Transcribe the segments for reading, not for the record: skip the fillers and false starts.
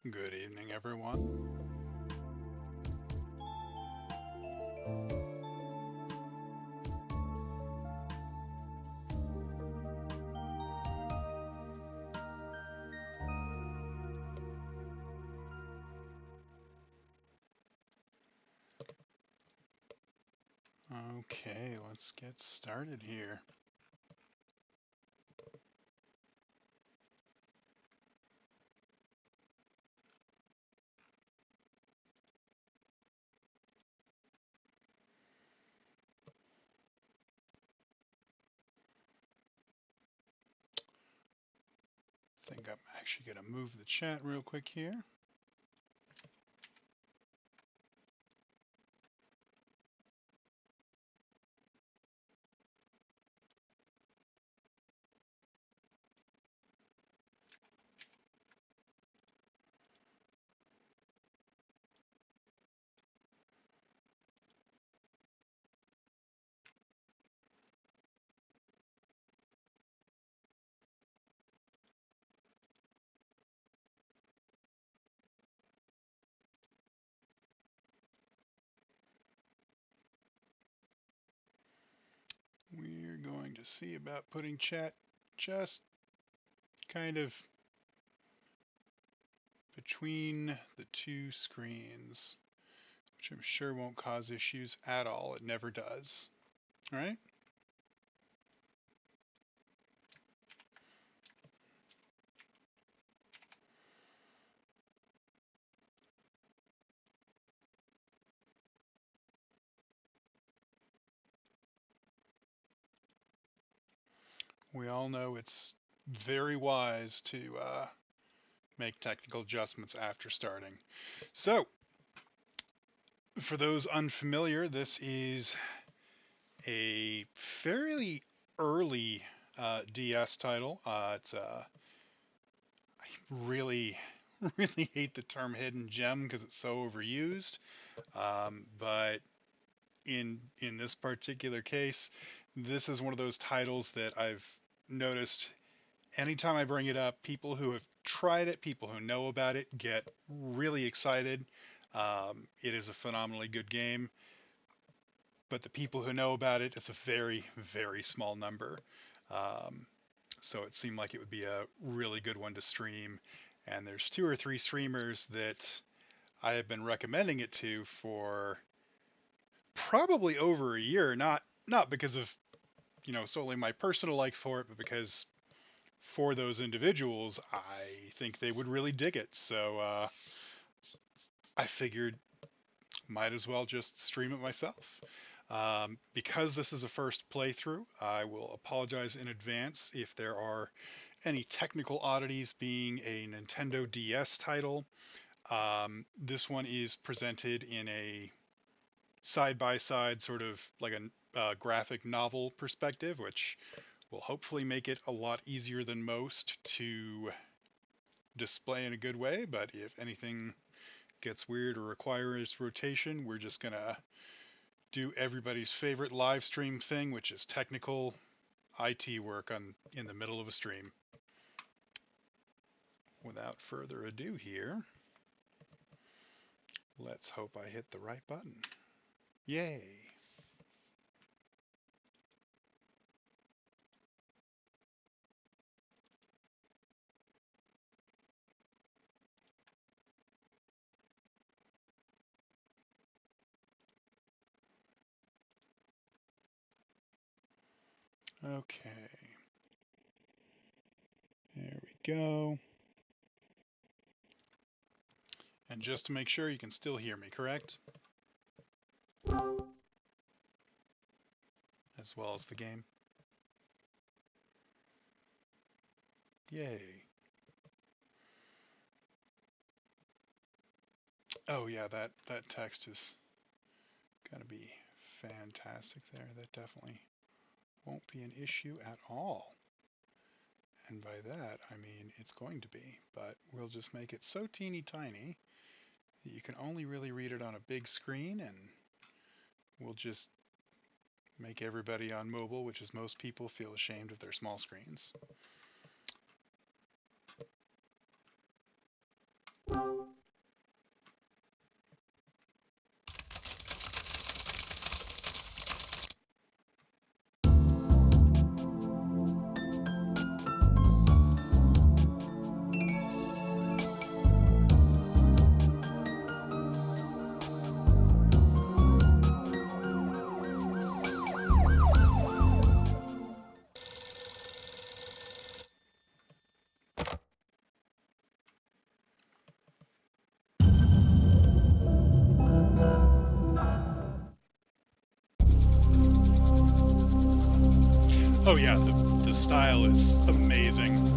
Good evening, everyone. Okay, let's get started here. I think I'm actually going to move the chat real quick here. We're going to see about putting chat just kind of between the two screens, which I'm sure won't cause issues at all. It never does. All right? We all know it's very wise to make technical adjustments after starting. So, for those unfamiliar, this is a fairly early DS title. I really, really hate the term hidden gem because it's so overused. But in this particular case, this is one of those titles that I've noticed anytime I bring it up, people who have tried it, people who know about it, get really excited. It is a phenomenally good game, but the people who know about it is a very, very small number. Um, so it seemed like it would be a really good one to stream. And there's two or three streamers that I have been recommending it to for probably over a year. Not because of solely my personal like for it, but because for those individuals, I think they would really dig it. So I figured might as well just stream it myself. Because this is a first playthrough, I will apologize in advance if there are any technical oddities being a Nintendo DS title. This one is presented in a side by side, sort of like a graphic novel perspective, which will hopefully make it a lot easier than most to display in a good way. But if anything gets weird or requires rotation, we're just going to do everybody's favorite live stream thing, which is technical IT work on in the middle of a stream. Without further ado here, let's hope I hit the right button. Yay! Okay, there we go. And just to make sure, you can still hear me, correct? As well as the game. Yay. Oh yeah, that text is gonna be fantastic there. That definitely won't be an issue at all. And by that, I mean it's going to be, but we'll just make it so teeny tiny that you can only really read it on a big screen, and we'll just make everybody on mobile, which is most people, feel ashamed of their small screens. Oh yeah, the style is amazing.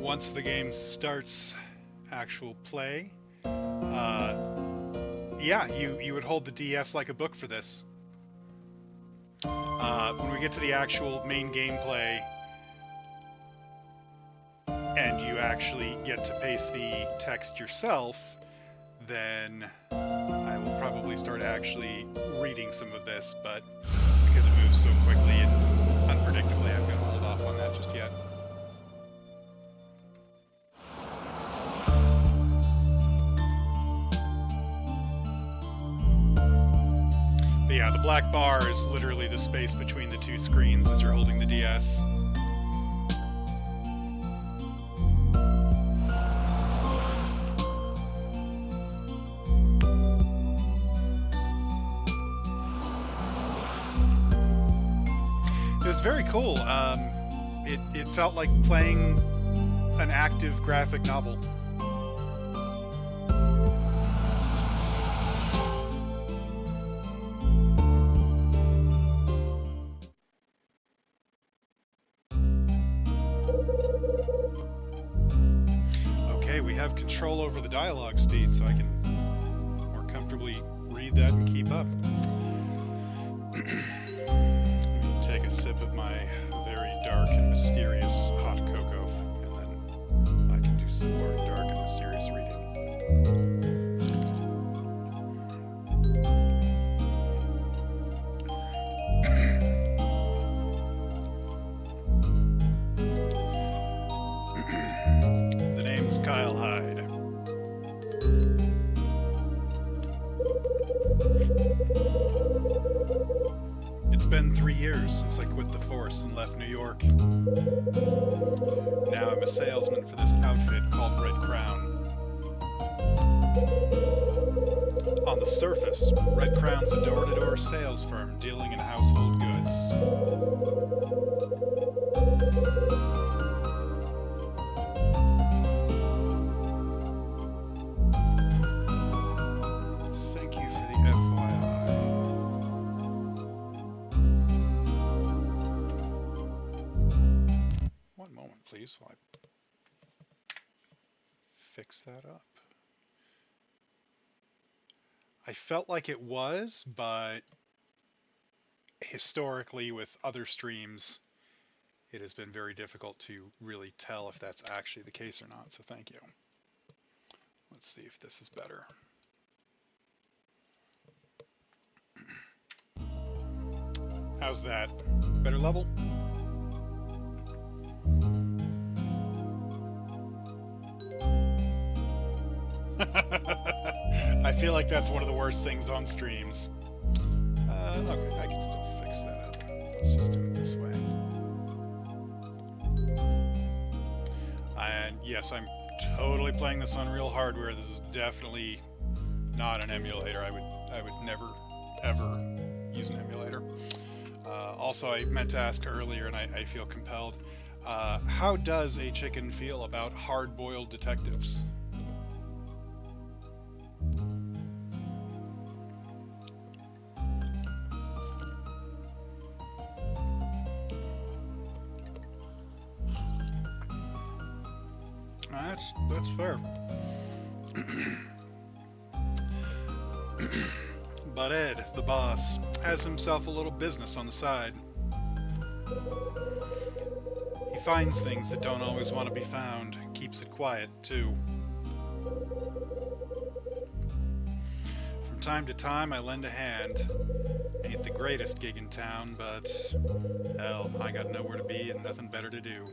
Once the game starts actual play, uh, yeah, you would hold the DS like a book for this. When we get to the actual main gameplay, and you actually get to paste the text yourself, then I will probably start actually reading some of this, but because it moves so quickly and unpredictably, I'm going to hold off on that just yet. But yeah, the black bar is literally the space between the two screens as you're holding the DS. It was very cool. It felt like playing an active graphic novel. Okay, we have control over the dialogue speed, so I can more comfortably read that and keep up. Let me take a sip of my very dark and mysterious hot cocoa, and then I can do some more dark and mysterious reading. The name's Kyle Hyde. It's been 3 years since I quit the force and left New York. Now I'm a salesman for this outfit called Red Crown. On the surface, Red Crown's a door-to-door sales firm dealing in household goods. Thank you for the FYI. One moment, please, while I fix that up. I felt like it was, but historically with other streams, it has been very difficult to really tell if that's actually the case or not. So thank you. Let's see if this is better. How's that? Better level? I feel like that's one of the worst things on streams. Okay, I can still fix that up. Let's just do it this way. And yes, I'm totally playing this on real hardware. This is definitely not an emulator. I would never ever use an emulator. Also, I meant to ask earlier, and I feel compelled. How does a chicken feel about hard-boiled detectives? That's fair. But Ed, the boss, has himself a little business on the side. He finds things that don't always want to be found, keeps it quiet, too. From time to time, I lend a hand. Ain't the greatest gig in town, but hell, I got nowhere to be and nothing better to do.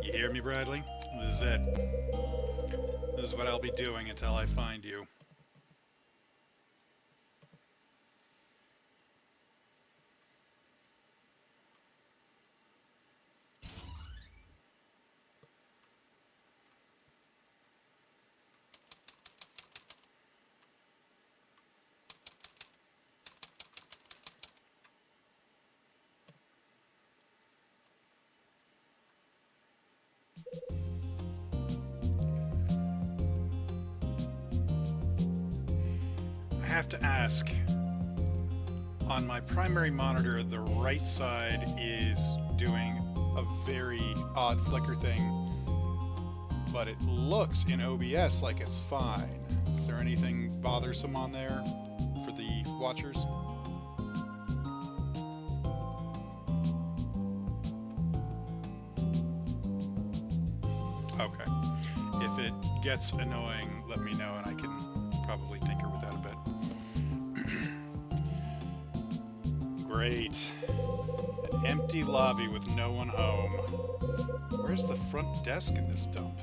You hear me, Bradley? This is it. This is what I'll be doing until I find you. I have to ask, on my primary monitor, the right side is doing a very odd flicker thing, but it looks in OBS like it's fine. Is there anything bothersome on there for the watchers? Okay. If it gets annoying, let me know and I can probably tinker with that a bit. Great. An empty lobby with no one home. Where's the front desk in this dump?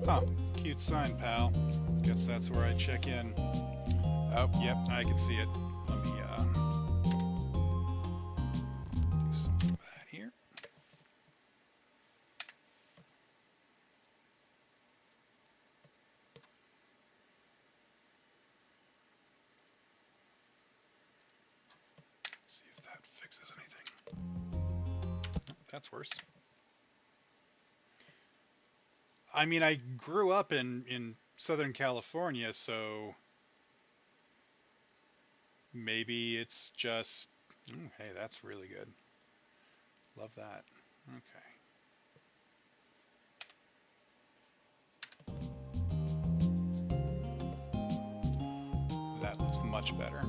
Huh. Cute sign, pal. Guess that's where I check in. Oh, yep, I can see it. Let me, do some of that here. See if that fixes anything. Nope, that's worse. I mean, I grew up in Southern California, so maybe it's just... Ooh, hey, that's really good. Love that. Okay. That looks much better.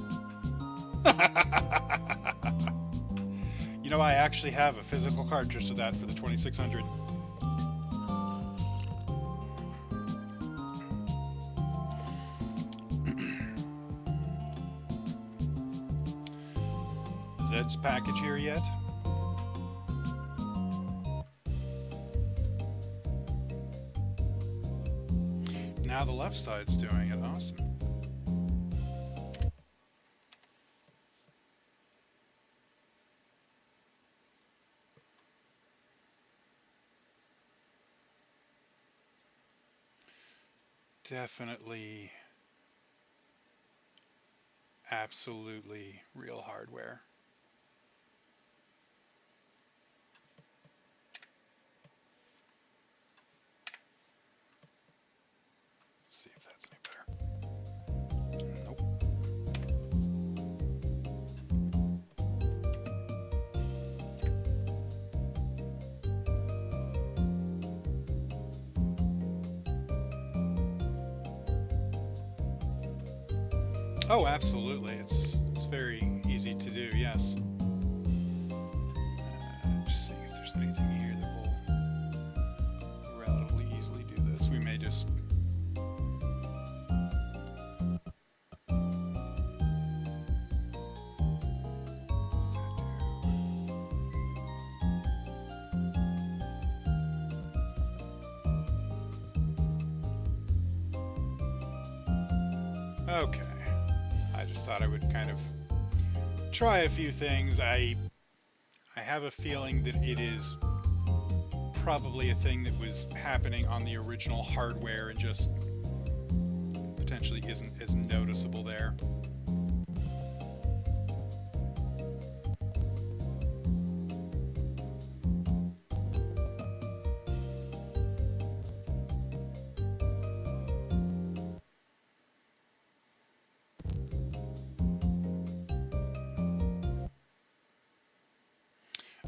You know, I actually have a physical cartridge of that for the 2600. Zed's package here yet? Now the left side's doing it. Awesome. Definitely, absolutely real hardware. Let's see if that's any better. Nope. Oh, absolutely. It's very easy to do. Yes. Just seeing if there's anything here that will relatively easily do this. We may just. What's that do? Okay. I just thought I would kind of try a few things. I have a feeling that it is probably a thing that was happening on the original hardware and just potentially isn't as noticeable there.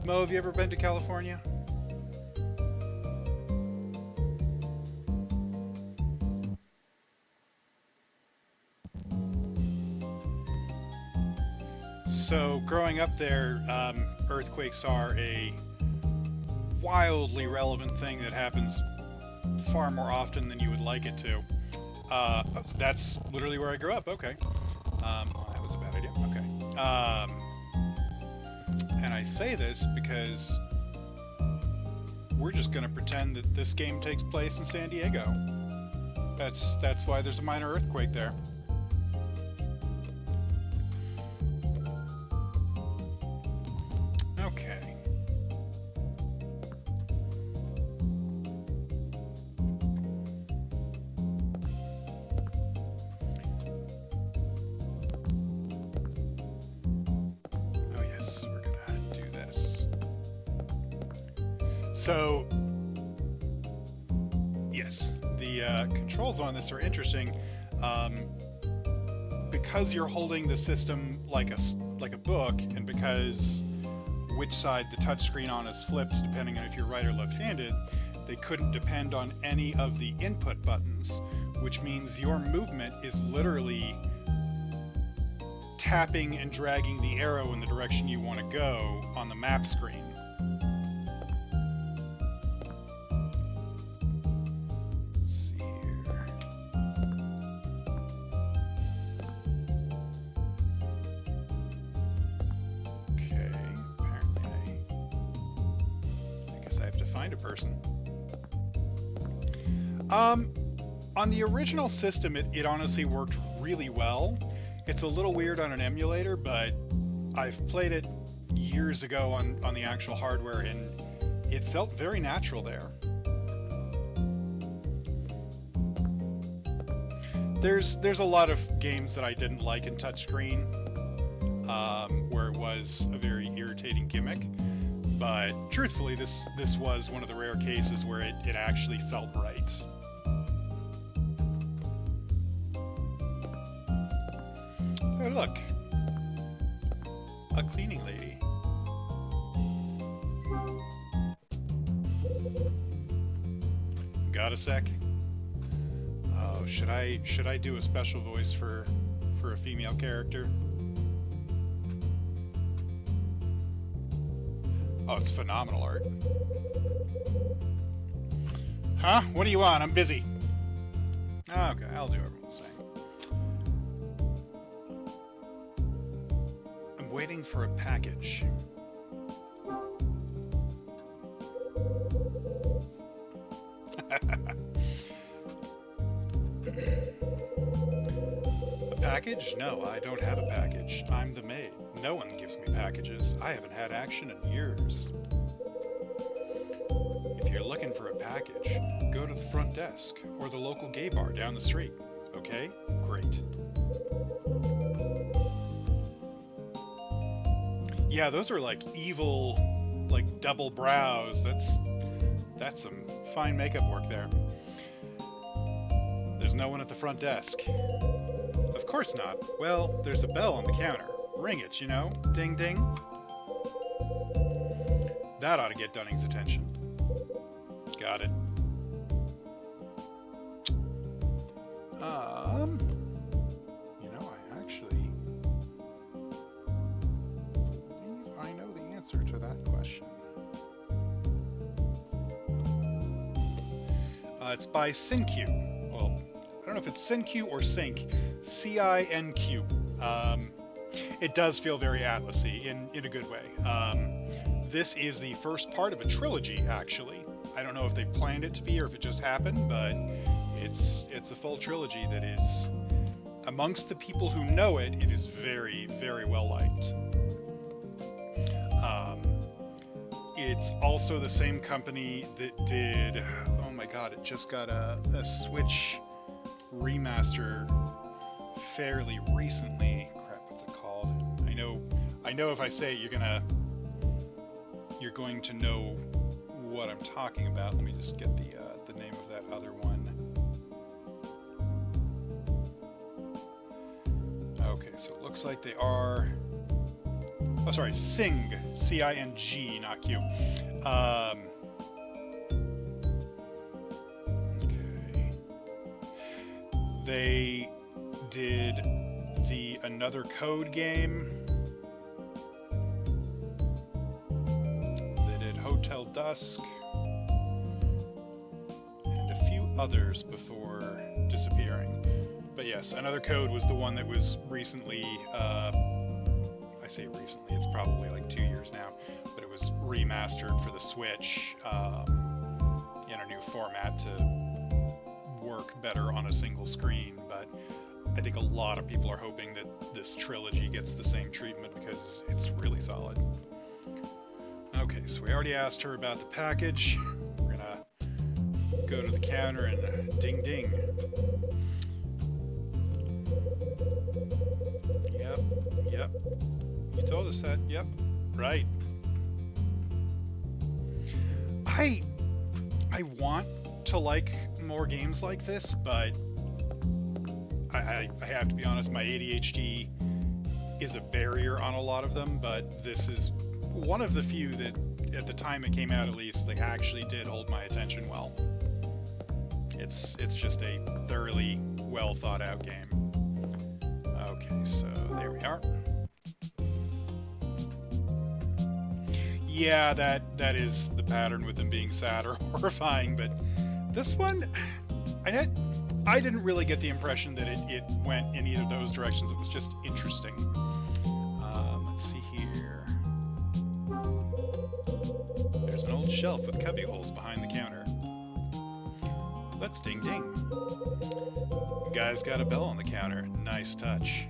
Mo, have you ever been to California? So, growing up there, earthquakes are a wildly relevant thing that happens far more often than you would like it to. That's literally where I grew up. Okay. Well, that was a bad idea. Okay. And I say this because we're just going to pretend that this game takes place in San Diego. That's why there's a minor earthquake there. Okay. Oh yes, we're gonna do this. So, yes, the controls on this are interesting. Because you're holding the system like a book, and because which side the touchscreen on is flipped, depending on if you're right or left-handed, they couldn't depend on any of the input buttons, which means your movement is literally tapping and dragging the arrow in the direction you want to go on the map screen. On the original system, it honestly worked really well. It's a little weird on an emulator, but I've played it years ago on the actual hardware, and it felt very natural there. There's a lot of games that I didn't like in touchscreen, where it was a very irritating gimmick. But truthfully, this was one of the rare cases where it actually felt right. Oh, look. A cleaning lady. Got a sec? Oh, should I do a special voice for a female character? Oh, it's phenomenal art. Huh? What do you want? I'm busy. Okay, I'll do everyone's thing. I'm waiting for a package. A package? No, I don't have a package. I'm the maid. No one gives me packages. I haven't had action in years. If you're looking for a package, go to the front desk or the local gay bar down the street. Okay? Great. Yeah, those are like evil, like double brows. That's some fine makeup work there. There's no one at the front desk. Of course not. Well, there's a bell on the counter. Ring it, you know? Ding ding. That ought to get Dunning's attention. Got it. You know, I actually It's by Cinq. Well, I don't know if it's Cinq or Sync. Cinq. It does feel very Atlasy in a good way. This is the first part of a trilogy, actually. I don't know if they planned it to be or if it just happened, but it's a full trilogy that is, amongst the people who know it, it is very, very well liked. It's also the same company that did, oh my god, it just got a Switch remaster fairly recently. Crap, what's it called? I know if I say it, you're going to know what I'm talking about. Let me just get the name of that other one. Okay, so it looks like they are. Oh, sorry, Sing, C-I-N-G, not Q. Okay. They did the Another Code game. They did Hotel Dusk. And a few others before disappearing. But yes, Another Code was the one that was recently, I say recently, it's probably like 2 years now, but it was remastered for the Switch in a new format to work better on a single screen. But I think a lot of people are hoping that this trilogy gets the same treatment because it's really solid. Okay, so we already asked her about the package. We're gonna go to the counter and ding ding. Yep. You told us that. Yep. Right. I want to like more games like this, but I have to be honest, my ADHD is a barrier on a lot of them, but this is one of the few that, at the time it came out at least, like actually did hold my attention well. It's just a thoroughly well thought out game. Okay, so there we are. Yeah, that is the pattern with them being sad or horrifying, but this one, I didn't really get the impression that it went in either of those directions. It was just interesting. Let's see here. There's an old shelf with cubby holes behind the counter. Let's ding ding. Guy's got a bell on the counter. Nice touch.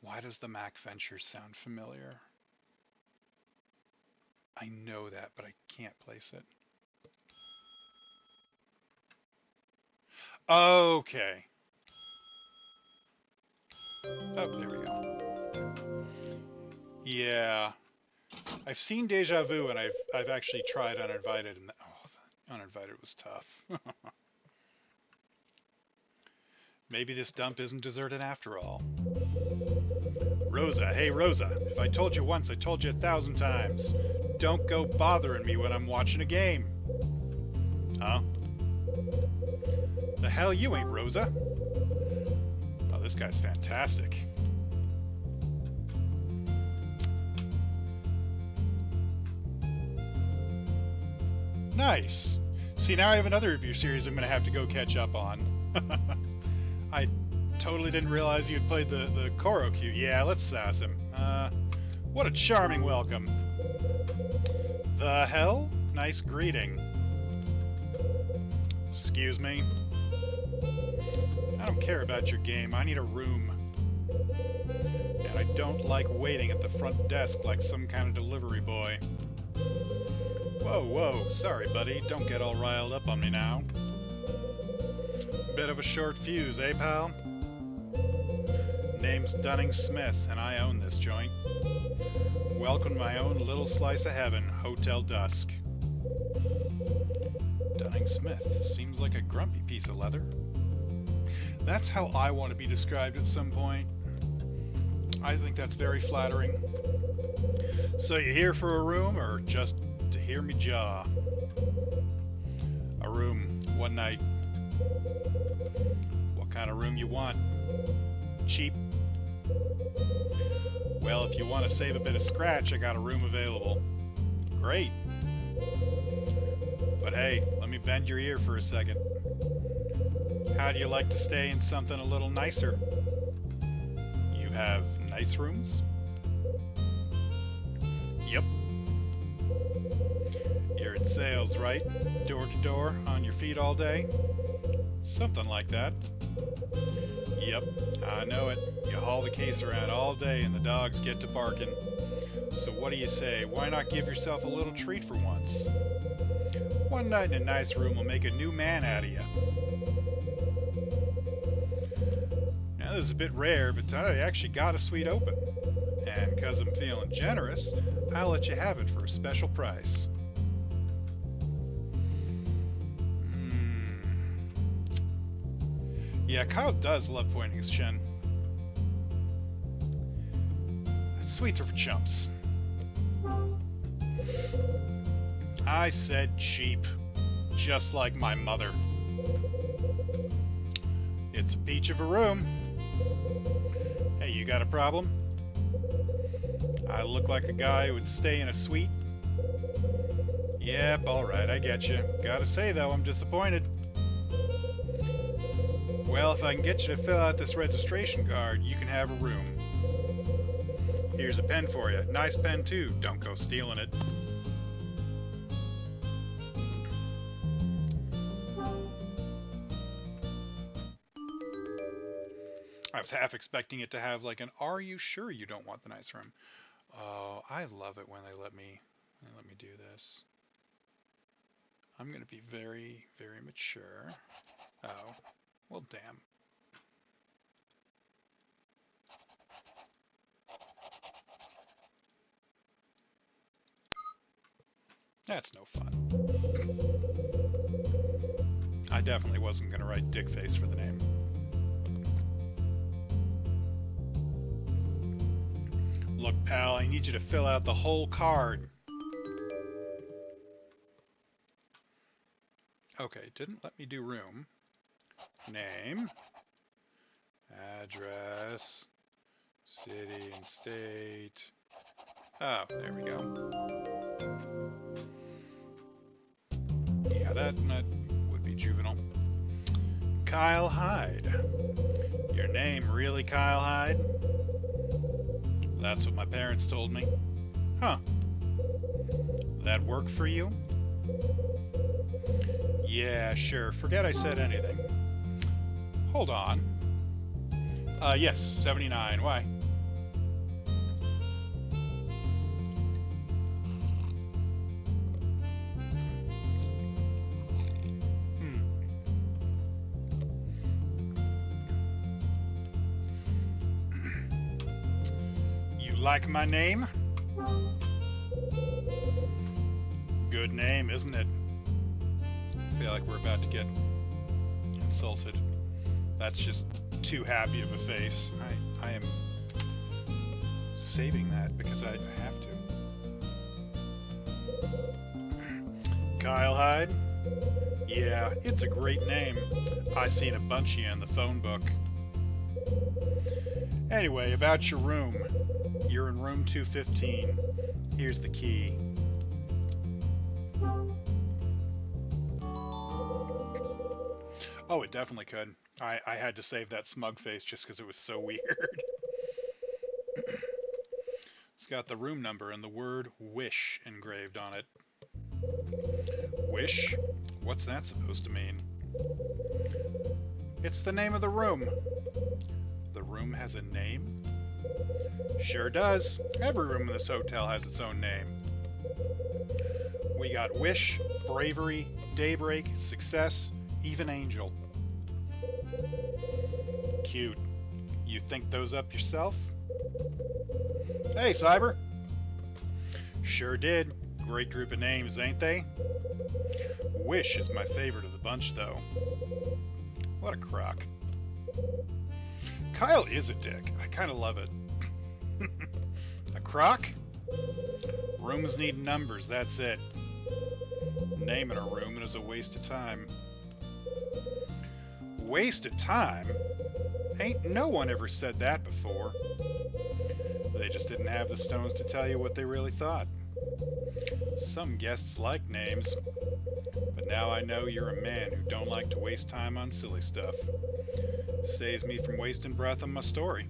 Why does the Mac Ventures sound familiar? I know that, but I can't place it. Okay. Oh, there we go. Yeah. I've seen Deja Vu, and I've actually tried Uninvited, and Uninvited was tough. Maybe this dump isn't deserted after all. Rosa, hey Rosa, if I told you once, I told you 1,000 times. Don't go bothering me when I'm watching a game. Huh? The hell you ain't Rosa? Oh, this guy's fantastic. Nice. See, now I have another review series I'm going to have to go catch up on. I totally didn't realize you had played the Koro queue. Yeah, let's sass him. What a charming welcome. The hell? Nice greeting. Excuse me. I don't care about your game. I need a room. And I don't like waiting at the front desk like some kind of delivery boy. Whoa, sorry buddy, don't get all riled up on me now. Bit of a short fuse, eh pal? Name's Dunning-Smith, and I own this joint. Welcome to my own little slice of heaven, Hotel Dusk. Dunning-Smith, seems like a grumpy piece of leather. That's how I want to be described at some point. I think that's very flattering. So you here for a room, or just to hear me jaw? A room, one night. What kind of room you want? Cheap, Well, if you want to save a bit of scratch, I got a room available. Great. But hey, let me bend your ear for a second. How do you like to stay in something a little nicer? You have nice rooms? Yep. You're in sales, right? Door to door, on your feet all day? Something like that. Yep, I know it. You haul the case around all day and the dogs get to barking. So what do you say? Why not give yourself a little treat for once? One night in a nice room will make a new man out of you. Now, this is a bit rare, but I actually got a suite open. And because I'm feeling generous, I'll let you have it for a special price. Yeah, Kyle does love pointing his chin. Suites are for chumps. I said cheap, just like my mother. It's a peach of a room. Hey, you got a problem? I look like a guy who would stay in a suite? Yep, alright, I get you. Gotta say though, I'm disappointed. Well, if I can get you to fill out this registration card, you can have a room. Here's a pen for you. Nice pen too, don't go stealing it. I was half expecting it to have like an "Are you sure you don't want the nice room?" Oh, I love it when they let me do this. I'm gonna be very, very mature. Oh, well, damn. That's no fun. I definitely wasn't gonna write Dickface for the name. Look, pal, I need you to fill out the whole card. Okay, didn't let me do room. Name. Address. City and state. Oh, there we go. Yeah, that would be juvenile. Kyle Hyde. Your name really Kyle Hyde? That's what my parents told me. Huh. That work for you? Yeah, sure. Forget I said anything. Hold on. Yes, 79. Why? You like my name? Good name, isn't it? I feel like we're about to get insulted. That's just too happy of a face. I am saving that because I have to. Kyle Hyde? Yeah, it's a great name. I seen a bunch of you in the phone book. Anyway, about your room. You're in room 215. Here's the key. Oh, it definitely could. I had to save that smug face just because it was so weird. It's got the room number and the word wish engraved on it. Wish? What's that supposed to mean? It's the name of the room. The room has a name? Sure does. Every room in this hotel has its own name. We got Wish, Bravery, Daybreak, Success, even Angel. Cute. You think those up yourself? Hey, Cyber. Sure did. Great group of names, ain't they? Wish is my favorite of the bunch, though. What a crock. Kyle is a dick. I kind of love it. A crock? Rooms need numbers, that's it. Naming a room is a waste of time. Waste of time? Ain't no one ever said that before. before. They just didn't have the stones to tell you what they really thought. Some guests like names, but now I know you're a man who don't like to waste time on silly stuff. Saves me from wasting breath on my story.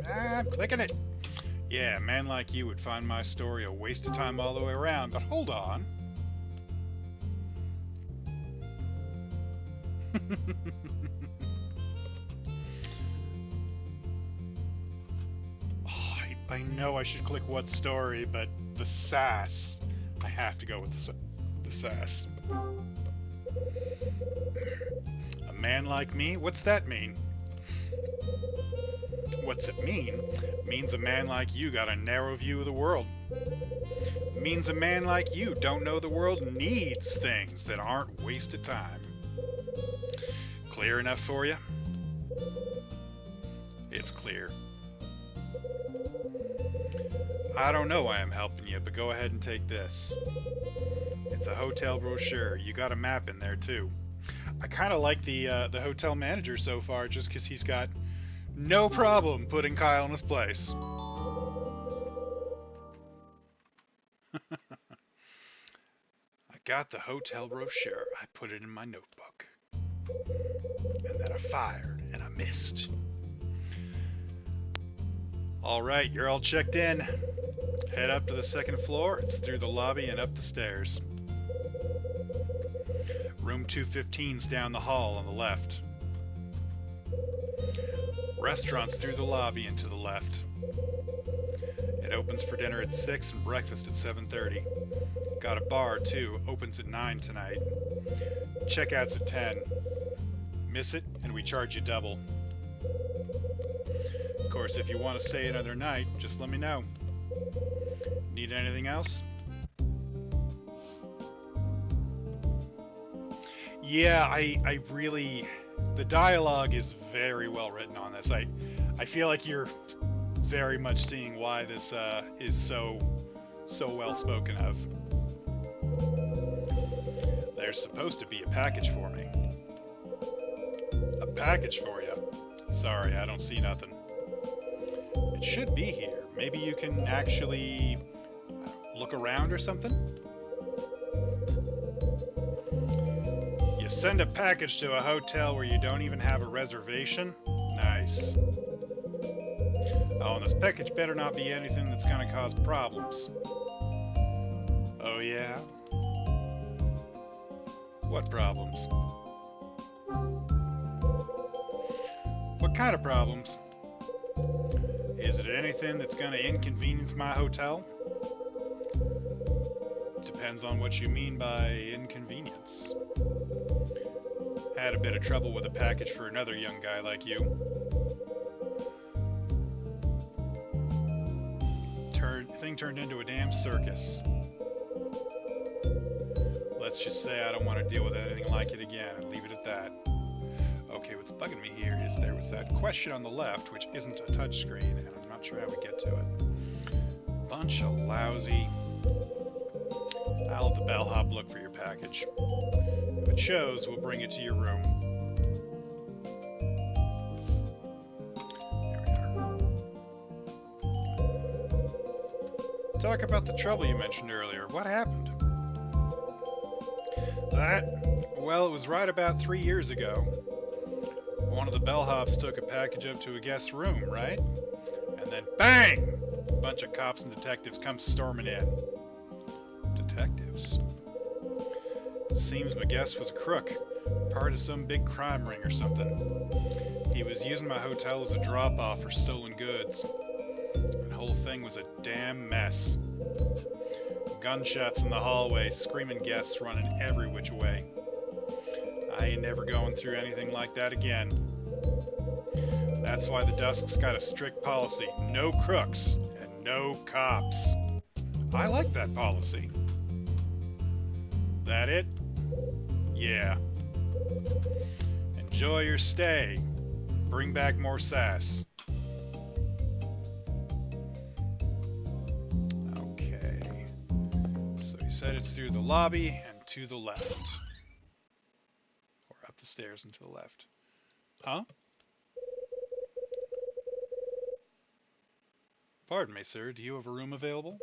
I'm clicking it. Yeah, a man like you would find my story a waste of time all the way around, but hold on. I know I should click what story, but the sass. I have to go with the sass. A man like me? What's that mean? What's it mean? It means a man like you got a narrow view of the world. It means a man like you don't know the world needs things that aren't wasted time. Clear enough for you? It's clear. I don't know why I'm helping you, but go ahead and take this. It's a hotel brochure. You got a map in there too. I kind of like the hotel manager so far, just because he's got no problem putting Kyle in his place. I got the hotel brochure. I put it in my notebook. And then I fired, and I missed. Alright, you're all checked in. Head up to the second floor. It's through the lobby and up the stairs. Room 215's down the hall on the left. Restaurant's through the lobby and to the left. It opens for dinner at 6 and breakfast at 7:30. Got a bar too. Opens at 9 tonight. Checkout's at 10. Miss it and we charge you double. Of course, if you want to stay another night, just let me know. Need anything else? Yeah, I really... The dialogue is very well written on this. I feel like you're very much seeing why this is so well spoken of. There's supposed to be a package for me. A package for you? Sorry, I don't see nothing. It should be here. Maybe you can actually look around or something? You send a package to a hotel where you don't even have a reservation? Nice. Oh, and this package better not be anything that's gonna cause problems. Oh yeah? What problems? What kind of problems? Is it anything that's gonna inconvenience my hotel? Depends on what you mean by inconvenience. Had a bit of trouble with a package for another young guy like you. Thing turned into a damn circus. Let's just say I don't want to deal with anything like it again and leave it at that. Okay, what's bugging me here is there was that question on the left, which isn't a touchscreen, and I'm not sure how we get to it. Bunch of lousy... I'll let the bellhop look for your package. If it shows, we'll bring it to your room. There we are. Talk about the trouble you mentioned earlier. What happened? Well, it was right about 3 years ago. One of the bellhops took a package up to a guest's room, right? And then bang! A bunch of cops and detectives come storming in. Detectives? Seems my guest was a crook, part of some big crime ring or something. He was using my hotel as a drop-off for stolen goods. The whole thing was a damn mess. Gunshots in the hallway, screaming guests running every which way. I ain't never going through anything like that again. That's why the Dusk's got a strict policy. No crooks and no cops. I like that policy. That it? Yeah. Enjoy your stay. Bring back more sass. Okay. So he said it's through the lobby and to the left. Or up the stairs and to the left. Huh? Pardon me, sir. Do you have a room available?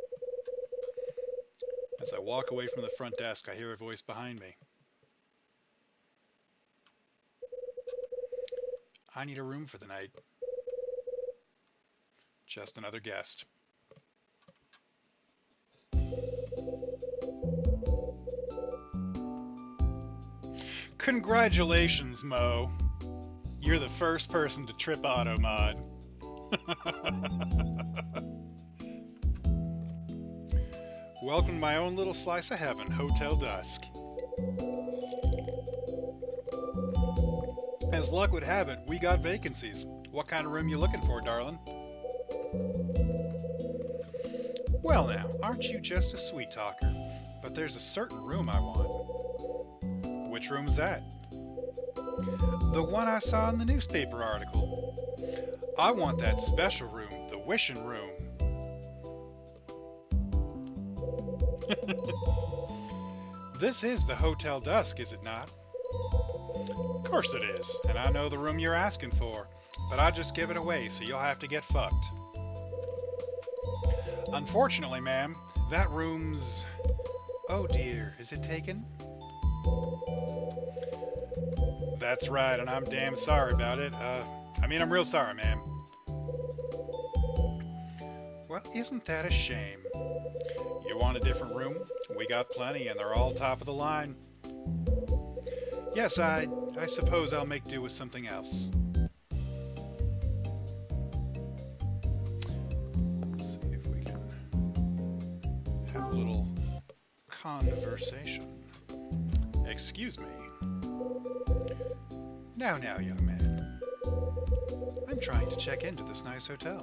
As I walk away from the front desk, I hear a voice behind me. I need a room for the night. Just another guest. Congratulations, Mo. You're the first person to trip AutoMod. Welcome to my own little slice of heaven, Hotel Dusk. As luck would have it, we got vacancies. What kind of room you looking for, darling? Well now, aren't you just a sweet talker? But there's a certain room I want. Which room's that? The one I saw in the newspaper article. I want that special room, the wishing room. This is the Hotel Dusk, is it not? Of course it is, and I know the room you're asking for, but I just give it away, so you'll have to get fucked. Unfortunately, ma'am, that room's... Oh dear, is it taken? That's right, and I'm damn sorry about it. I'm real sorry, ma'am. Well, isn't that a shame? You want a different room? We got plenty, and they're all top of the line. Yes, I suppose I'll make do with something else. Let's see if we can have a little conversation. Excuse me. Now, young man. I'm trying to check into this nice hotel.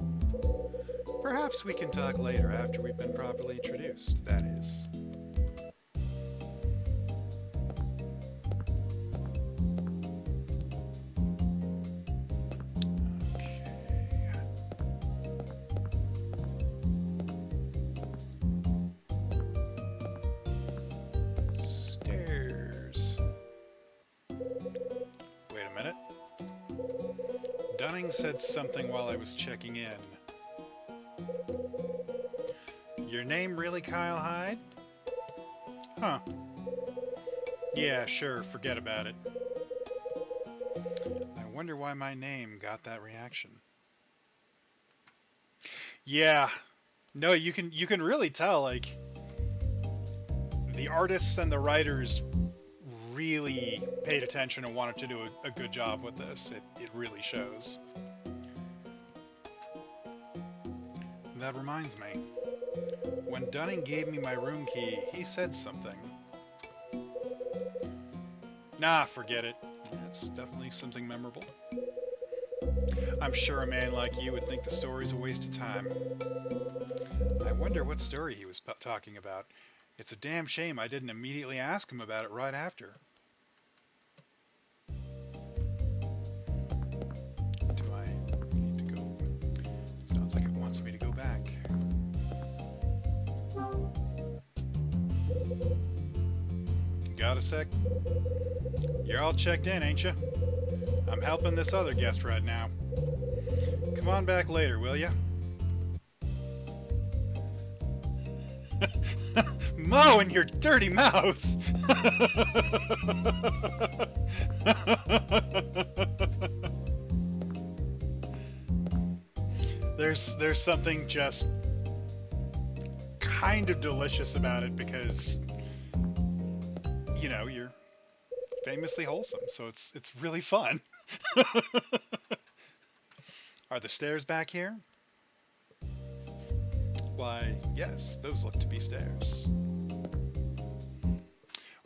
Perhaps we can talk later after we've been properly introduced, that is. Okay. Stairs. Wait a minute. Dunning said something while I was checking in. Your name really Kyle Hyde? Huh. Yeah, sure, forget about it. I wonder why my name got that reaction. Yeah. No, you can really tell, like, the artists and the writers really paid attention and wanted to do a good job with this. It really shows. That reminds me. When Dunning gave me my room key, he said something. Nah, forget it. It's definitely something memorable. I'm sure a man like you would think the story's a waste of time. I wonder what story he was talking about. It's a damn shame I didn't immediately ask him about it right after. Do I need to go? Sounds like it wants me to go back. Got a sec? You're all checked in, ain't you? I'm helping this other guest right now. Come on back later, will ya? Mo and your dirty mouth! There's something just kind of delicious about it because, you know, you're famously wholesome, so it's really fun. Are the stairs back here? Why, yes, those look to be stairs.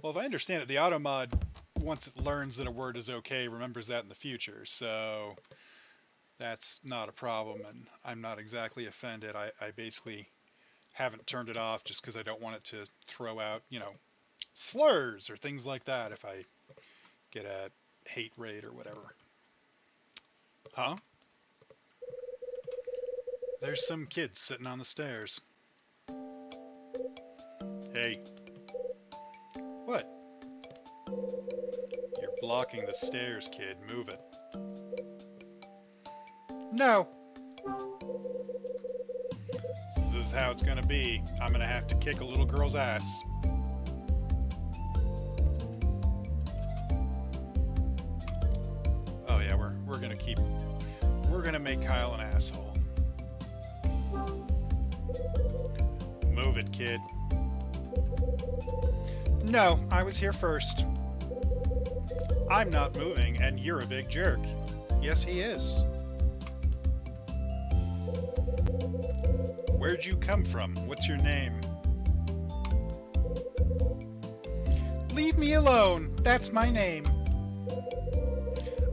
Well, if I understand it, the AutoMod, once it learns that a word is okay, remembers that in the future, so that's not a problem, and I'm not exactly offended. I basically haven't turned it off just because I don't want it to throw out, you know, slurs or things like that if I get a hate raid or whatever. Huh? There's some kids sitting on the stairs. Hey. What? You're blocking the stairs, kid. Move it. No. how it's gonna be. I'm gonna have to kick a little girl's ass. Oh yeah, we're gonna make Kyle an asshole. Move it, kid. No, I was here first. I'm not moving, and you're a big jerk. Yes, he is. Where'd you come from? What's your name? Leave me alone. That's my name.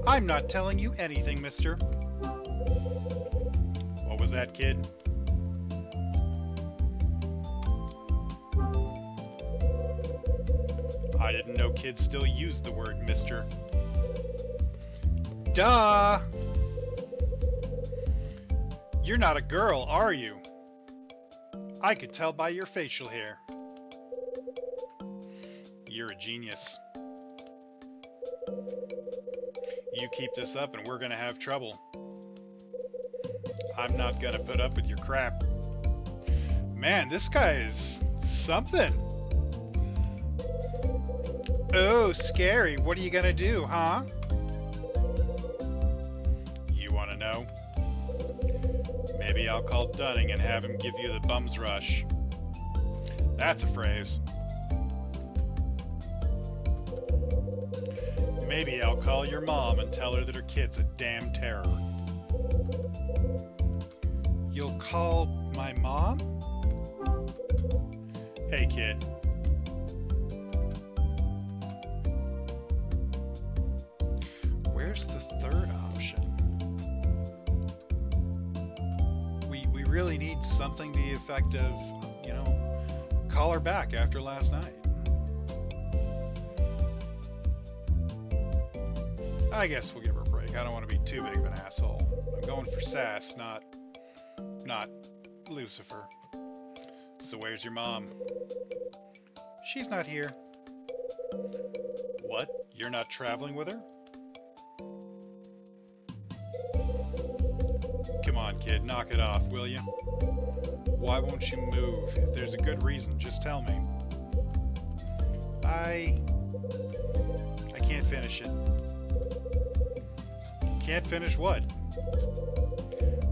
I'm not telling you anything, mister. What was that, kid? I didn't know kids still use the word mister. Duh! You're not a girl, are you? I could tell by your facial hair. You're a genius. You keep this up and we're gonna have trouble. I'm not gonna put up with your crap. Man, this guy is something. Oh, scary. What are you gonna do, huh? You wanna know? Maybe I'll call Dunning and have him give you the bum's rush. That's a phrase. Maybe I'll call your mom and tell her that her kid's a damn terror. You'll call my mom? Hey, kid. Where's the third option? We really need something to the effect of, you know, call her back after last night. I guess we'll give her a break. I don't want to be too big of an asshole. I'm going for sass, not Lucifer. So where's your mom? She's not here. What? You're not traveling with her? Come on, kid, knock it off, will you? Why won't you move? If there's a good reason, just tell me. I can't finish it. Can't finish what?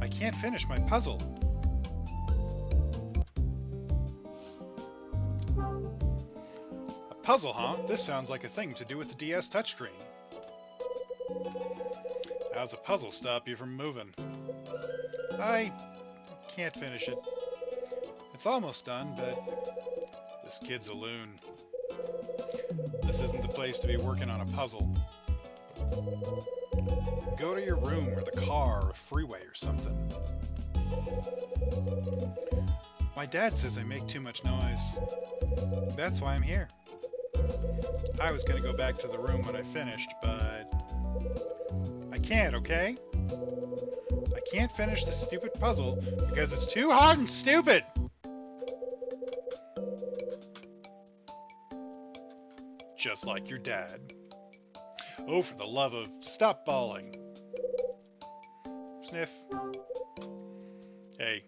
I can't finish my puzzle. A puzzle, huh? This sounds like a thing to do with the DS touchscreen. How's a puzzle stop you from moving? I can't finish it. It's almost done, but this kid's a loon. This isn't the place to be working on a puzzle. Go to your room or the car or a freeway or something. My dad says I make too much noise. That's why I'm here. I was gonna go back to the room when I finished, but I can't, okay? I can't finish this stupid puzzle because it's too hard and stupid! Just like your dad. Oh, for the love of... Stop bawling. Sniff. Hey.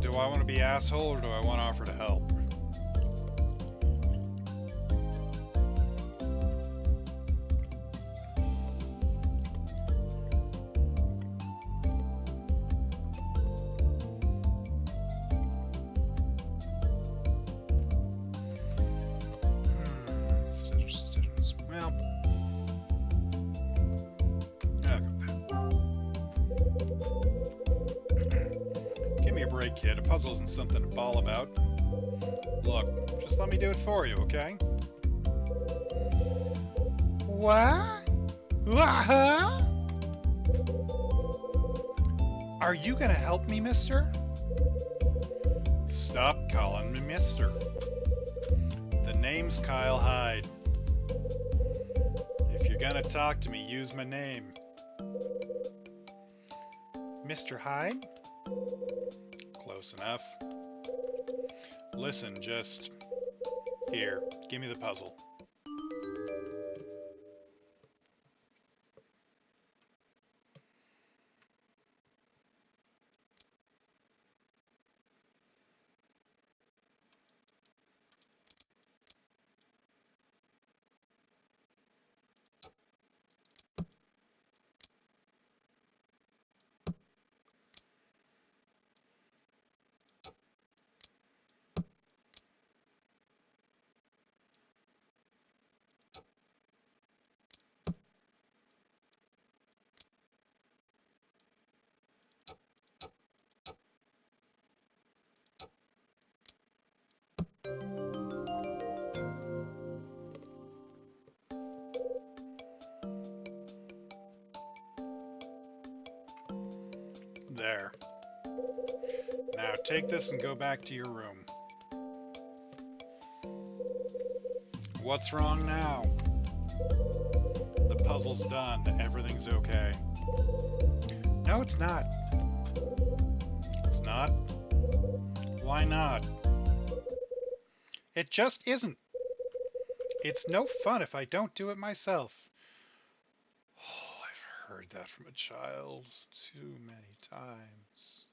Do I want to be asshole or do I want to offer to help? Kid, a puzzle isn't something to bawl about. Look, just let me do it for you, okay? What? Huh? Are you gonna help me, mister? Stop calling me mister. The name's Kyle Hyde. If you're gonna talk to me, use my name. Mr. Hyde? Close enough. Listen, just... Here, give me the puzzle. There. Now take this and go back to your room. What's wrong now? The puzzle's done. Everything's okay. No, it's not. It's not? Why not? It just isn't. It's no fun if I don't do it myself. Oh, I've heard that from a child too many times.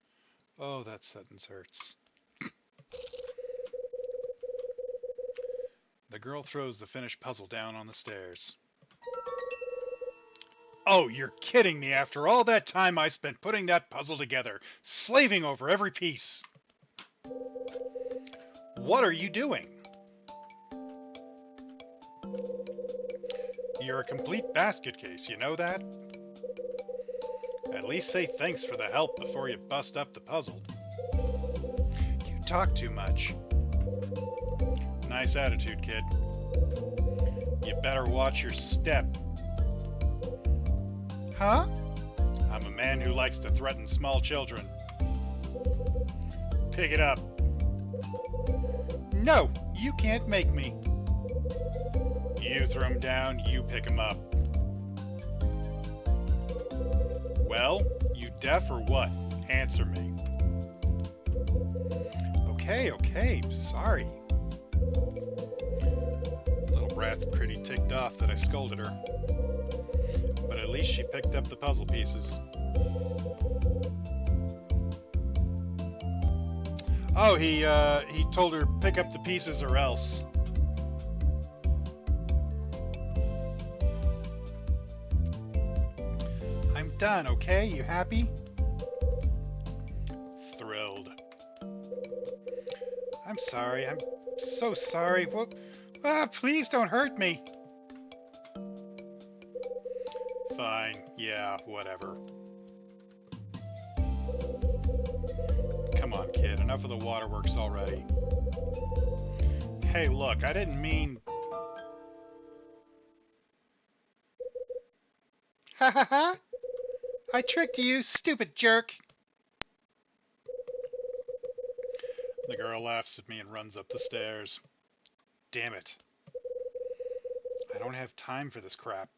Oh, that sentence hurts. The girl throws the finished puzzle down on the stairs. Oh, you're kidding me after all that time I spent putting that puzzle together, slaving over every piece. What are you doing? You're a complete basket case, you know that? At least say thanks for the help before you bust up the puzzle. You talk too much. Nice attitude, kid. You better watch your step. Huh? I'm a man who likes to threaten small children. Pick it up. No, you can't make me. You throw him down, you pick him up. Well, you deaf or what? Answer me. Okay, sorry. Little brat's pretty ticked off that I scolded her. But at least she picked up the puzzle pieces. Oh, he told her pick up the pieces or else. I'm done, okay? You happy? Thrilled. I'm sorry. I'm so sorry. What? Please don't hurt me. Fine. Yeah, whatever. Come on, kid. Enough of the waterworks already. Hey, look, I didn't mean... Ha ha ha! I tricked you, stupid jerk! The girl laughs at me and runs up the stairs. Damn it. I don't have time for this crap.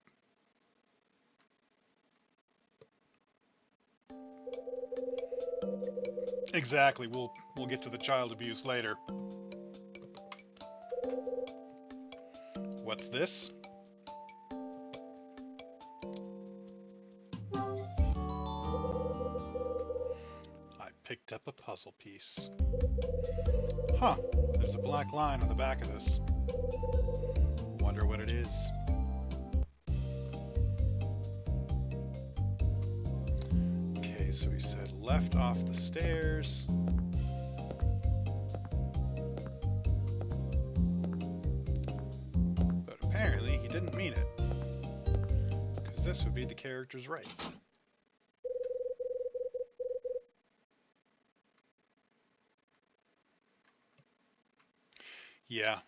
Exactly. We'll get to the child abuse later. What's this? I picked up a puzzle piece. Huh. There's a black line on the back of this. Wonder what it is. Okay, so he said left off the stairs. But apparently he didn't mean it. Because this would be the character's right. Yeah.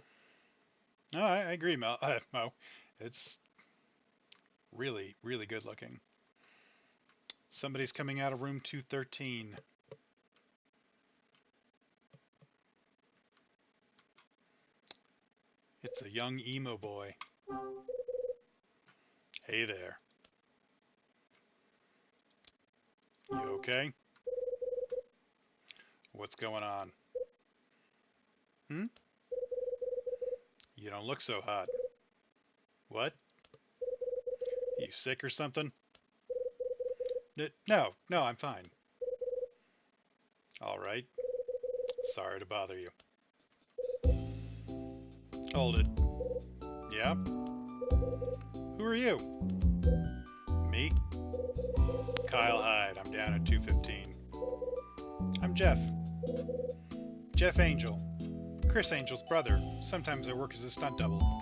No, I agree, Mo. It's really, really good looking. Somebody's coming out of room 213. It's a young emo boy. Hey there. You okay? What's going on? Hmm? You don't look so hot. What? You sick or something? No, I'm fine. All right. Sorry to bother you. Hold it. Yeah? Who are you? Me? Kyle Hyde. I'm down at 215. I'm Jeff. Jeff Angel. Chris Angel's brother. Sometimes I work as a stunt double.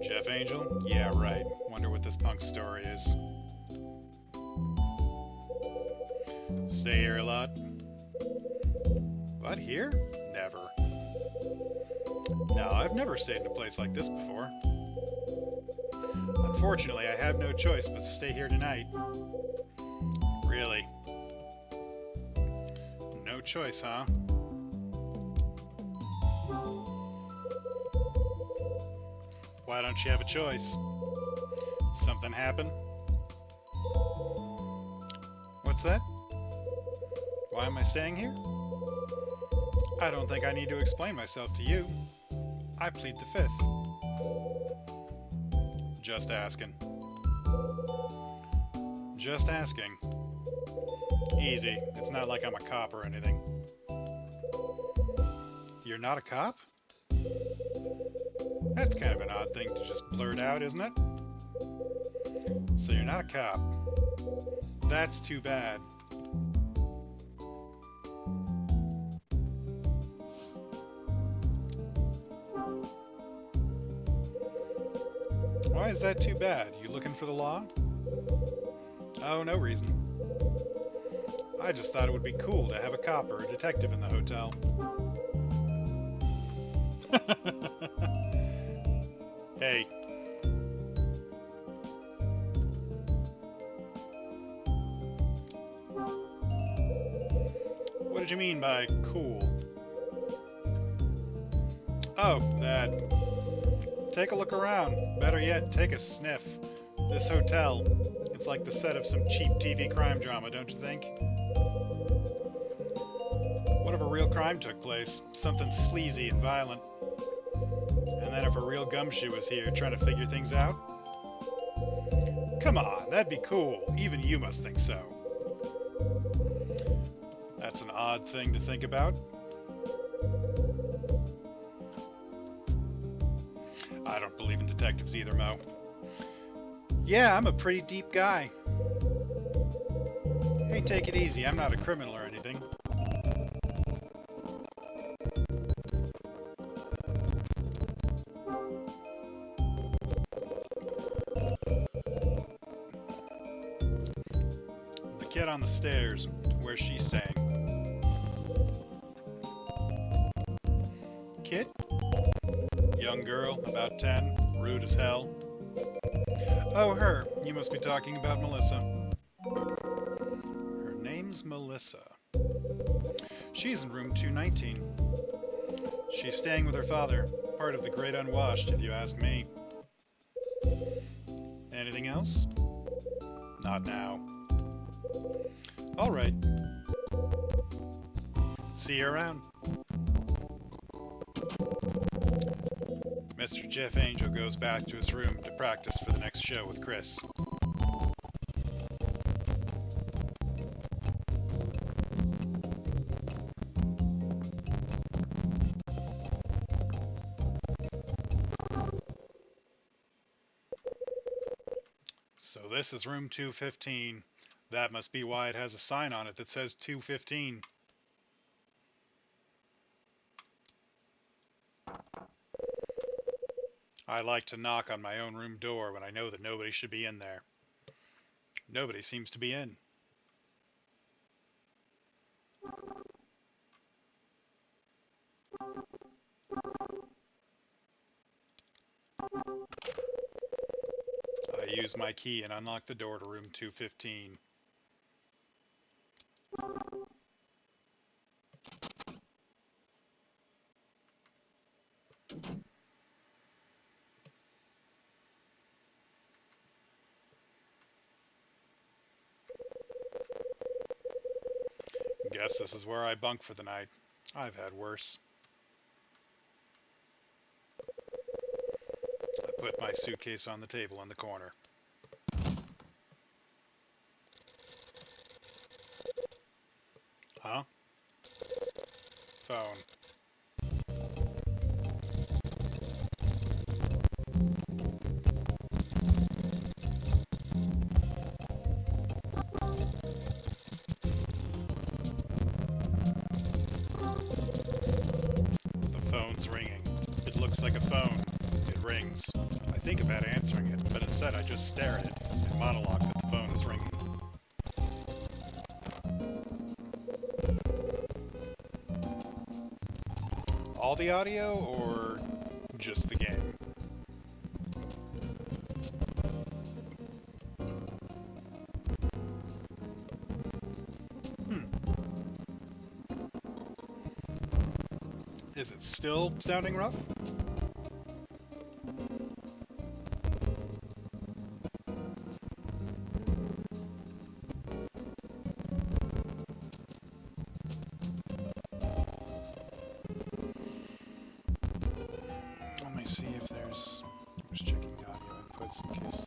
Jeff Angel? Yeah, right. Wonder what this punk's story is. Stay here a lot? What, here? Never. No, I've never stayed in a place like this before. Unfortunately, I have no choice but to stay here tonight. Really? No choice, huh? Why don't you have a choice? Something happen? What's that? Why am I staying here? I don't think I need to explain myself to you. I plead the fifth. Just asking. Just asking. Easy. It's not like I'm a cop or anything. You're not a cop? That's kind of an odd thing to just blurt out, isn't it? So you're not a cop. That's too bad. Why is that too bad? You looking for the law? Oh, no reason. I just thought it would be cool to have a cop or a detective in the hotel. Hey. What did you mean by cool? Oh, that. Take a look around. Better yet, take a sniff. This hotel, it's like the set of some cheap TV crime drama, don't you think? What if a real crime took place? Something sleazy and violent. And then if a real gumshoe was here trying to figure things out? Come on, that'd be cool. Even you must think so. That's an odd thing to think about. I don't believe in detectives either, Mo. Yeah, I'm a pretty deep guy. Hey, take it easy. I'm not a criminal or anything. The kid on the stairs, where's she staying? Kid? Young girl, about 10, rude as hell. Oh, her. You must be talking about Melissa. Her name's Melissa. She's in room 219. She's staying with her father. Part of the great unwashed, if you ask me. Anything else? Not now. All right. See you around. Mr. Jeff Angel goes back to his room to practice for the next show with Chris. So this is room 215. That must be why it has a sign on it that says 215. I like to knock on my own room door when I know that nobody should be in there. Nobody seems to be in. I use my key and unlock the door to room 215. Guess this is where I bunk for the night. I've had worse. I put my suitcase on the table in the corner. Huh? Phone. The phone's ringing. It looks like a phone. It rings. I think about answering it, but instead I just stare at it and monologue that the phone is ringing. All the audio or just the game? Is it still sounding rough? Let me see if there's... I'm just checking the audio inputs in case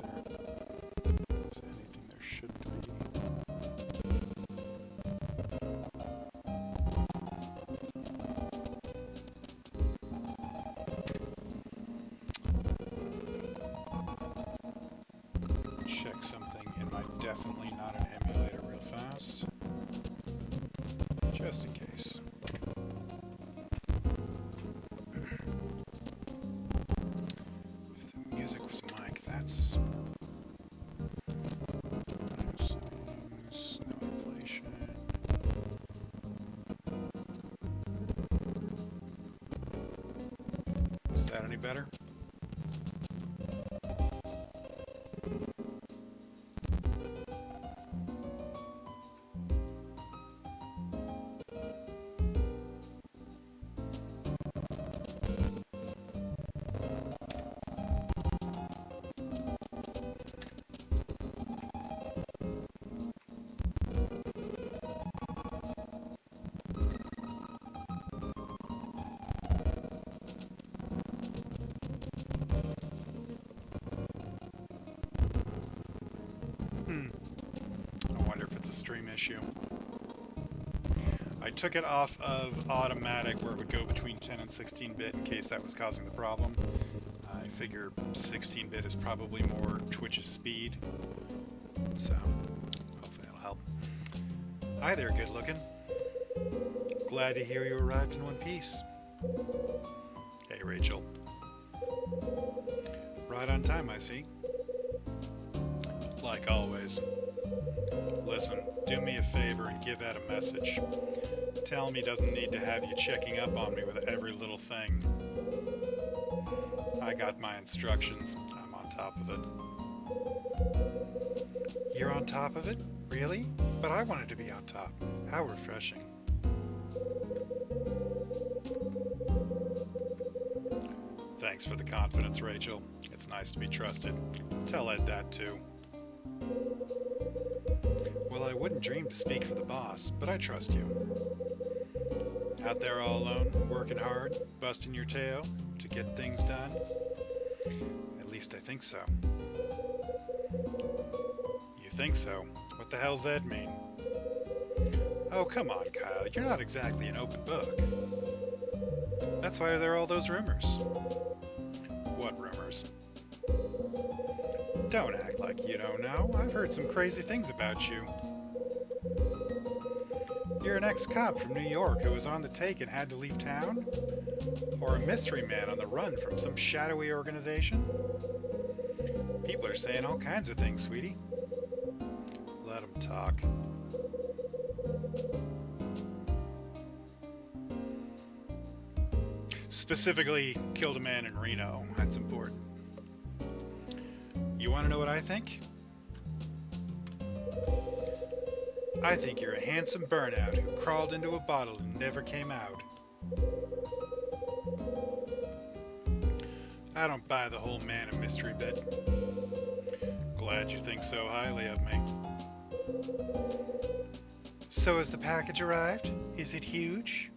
there's anything there shouldn't be. Check something in my definitely not an emulator real fast, just in case. If the music was mic, that's settings, no inflation. Is that any better? I wonder if it's a stream issue. I took it off of automatic where it would go between 10 and 16-bit in case that was causing the problem. I figure 16-bit is probably more Twitch's speed. So, hopefully that'll help. Hi there, good looking. Glad to hear you arrived in one piece. Hey, Rachel. Right on time, I see. Like always. Listen, do me a favor and give Ed a message. Tell him he doesn't need to have you checking up on me with every little thing. I got my instructions. I'm on top of it. You're on top of it? Really? But I wanted to be on top. How refreshing. Thanks for the confidence, Rachel. It's nice to be trusted. Tell Ed that too. Well, I wouldn't dream to speak for the boss, but I trust you. Out there all alone, working hard, busting your tail to get things done? At least I think so. You think so? What the hell's that mean? Oh, come on, Kyle. You're not exactly an open book. That's why there are all those rumors. What rumors? Don't act like you don't know. I've heard some crazy things about you. You're an ex-cop from New York who was on the take and had to leave town? Or a mystery man on the run from some shadowy organization? People are saying all kinds of things, sweetie. Let them talk. Specifically, killed a man in Reno. That's important. You want to know what I think? I think you're a handsome burnout who crawled into a bottle and never came out. I don't buy the whole man of mystery bit. Glad you think so highly of me. So has the package arrived? Is it huge?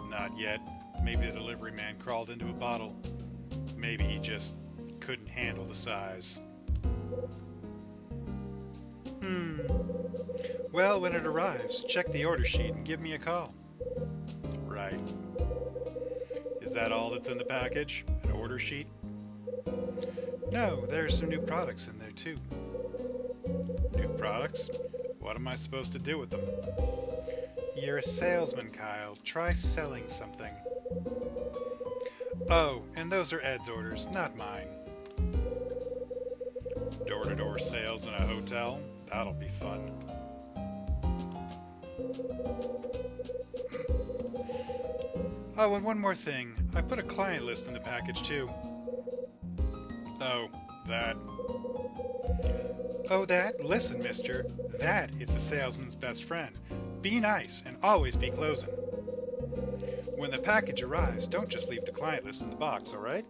Not yet. Maybe the delivery man crawled into a bottle. Maybe he just couldn't handle the size. Well, when it arrives, check the order sheet and give me a call. Right. Is that all that's in the package? An order sheet? No, there's some new products in there too. New products? What am I supposed to do with them? You're a salesman, Kyle. Try selling something. Oh, and those are Ed's orders, not mine. Door-to-door sales in a hotel? That'll be fun. Oh, and one more thing. I put a client list in the package, too. Oh, that. Oh, that? Listen, mister. That is a salesman's best friend. Be nice and always be closing. When the package arrives, don't just leave the client list in the box, alright?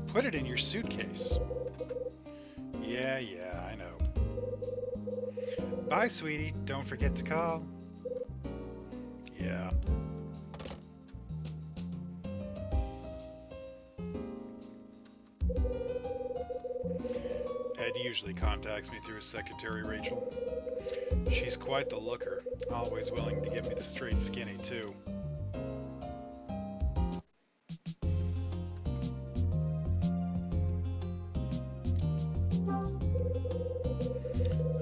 Put it in your suitcase. Yeah, I know. Bye, sweetie. Don't forget to call. Yeah. Ed usually contacts me through his secretary, Rachel. She's quite the looker, always willing to give me the straight skinny, too.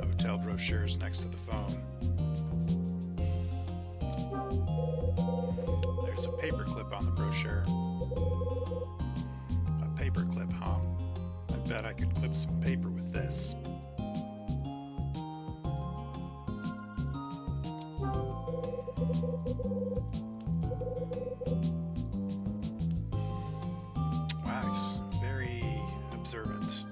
Hotel brochures next to the phone. There's a paperclip on the brochure. A paperclip, huh? I bet I could clip some paper with this. Wow, he's very observant.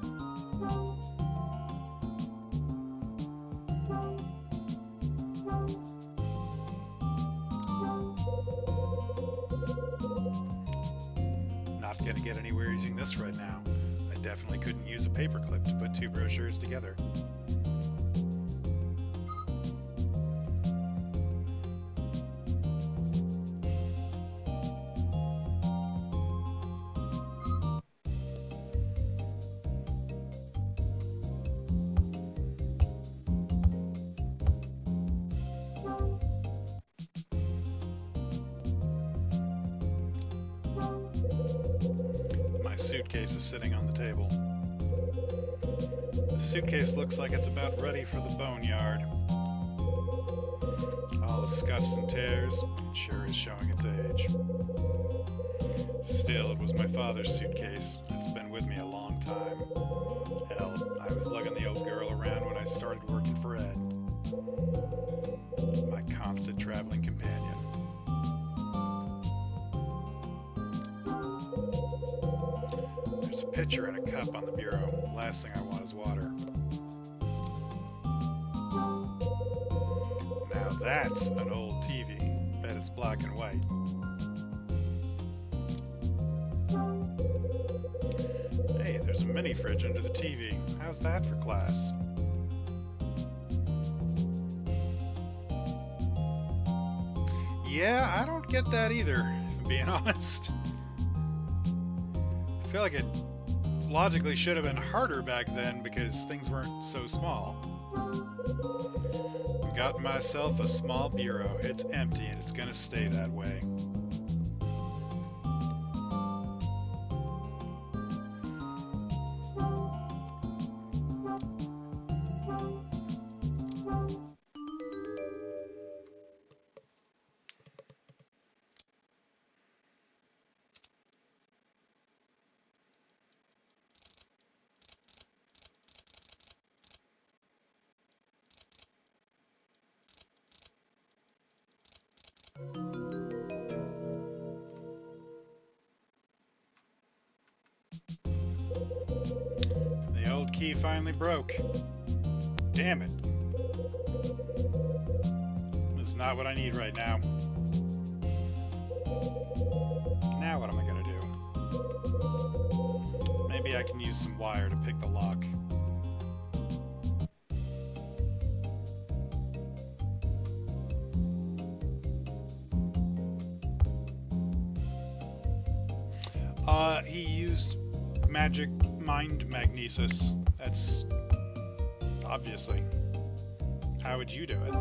Not gonna get anywhere using this right now. I definitely couldn't use a paperclip to put two brochures together. My suitcase is sitting on the table. The suitcase looks like it's about ready for the boneyard. All the scuffs and tears, it sure is showing its age. Still, it was my father's suitcase. It's been with me a long time. Hell, I was lugging the old girl around when I started working for Ed. My constant traveling companion. There's a pitcher and a cup on the bureau. Last thing I want is water. Now that's an old TV. Bet it's black and white. Hey, there's a mini fridge under the TV. How's that for class? Yeah, I don't get that either, if I'm being honest. I feel like it logically should have been harder back then because things weren't so small. Got myself a small bureau. It's empty and it's gonna stay that way. The old key finally broke. Damn it. This is not what I need right now. Now what am I gonna do? Maybe I can use some wire to pick the lock. He used magic mind magnesis. That's obviously. How would you do it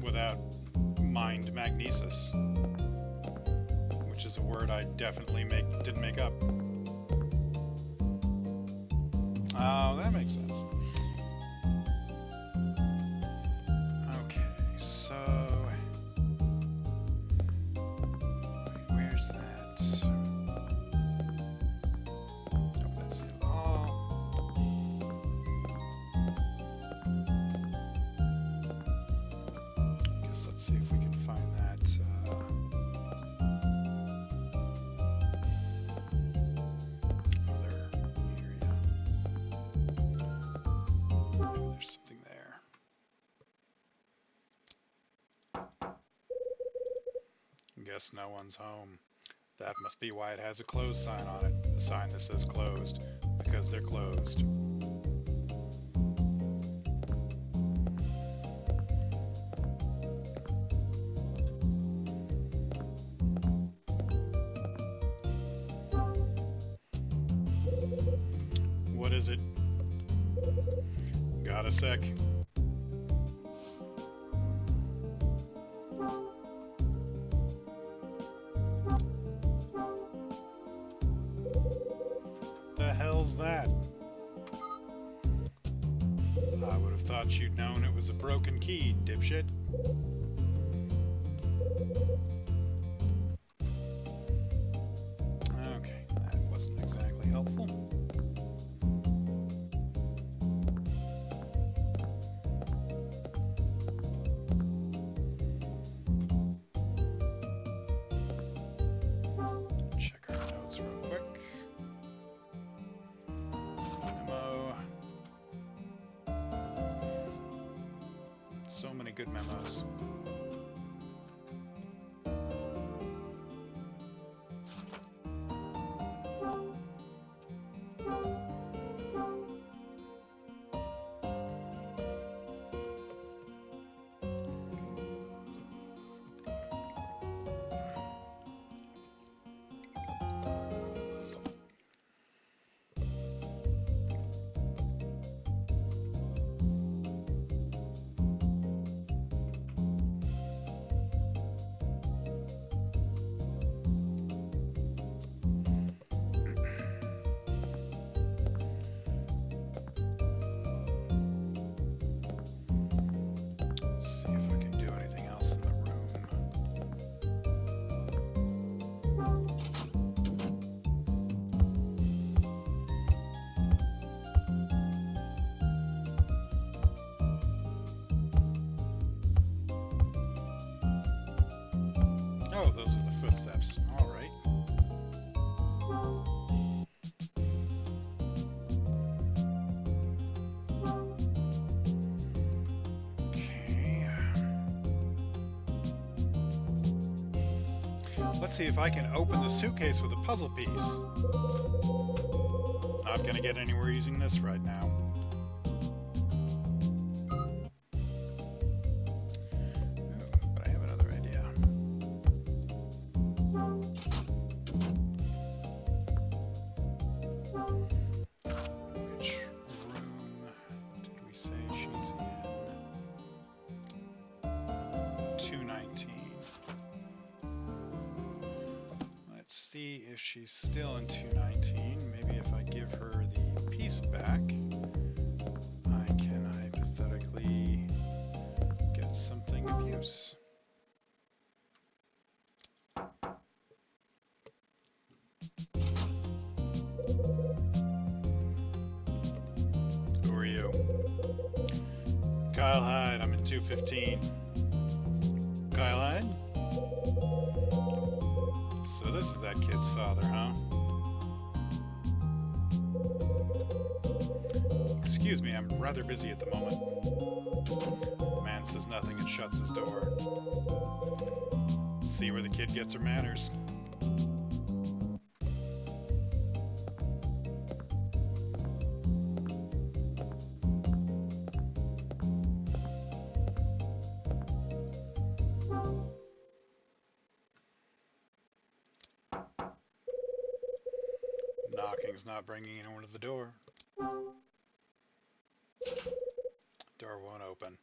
without mind magnesis? Which is a word I definitely didn't make up. Oh, that makes sense. Okay, so where's that? Oh, that's it. Guess let's see if we can find that. Other area. Guess no one's home. That must be why it has a closed sign on it. A sign that says closed. Because they're closed. What is it? Got a sec. The hell's that? I would have thought you'd known it was a broken key, dipshit. Okay, that wasn't exactly helpful. Check our notes real quick. Memo. So many good memos. Oh, those are the footsteps. All right. Okay. Let's see if I can open the suitcase with a puzzle piece. Not gonna get anywhere using this right now. But I have another idea. Which room did we say she's in? 219. Let's see if she's still in 219. Maybe if I give her the piece back, I can hypothetically get something of use. Who are you? Kyle Hyde, I'm in 215. Kyle Hyde? So this is that kid's father, huh? Excuse me, I'm rather busy at the moment. The man says nothing and shuts his door. See where the kid gets her manners. Knocking's not bringing anyone to the door. Door won't open.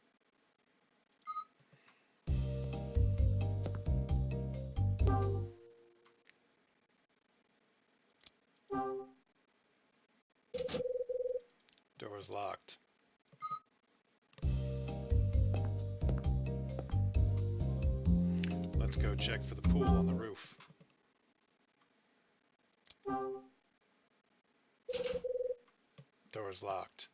Door's locked. Let's go check for the pool on the roof. Door's locked.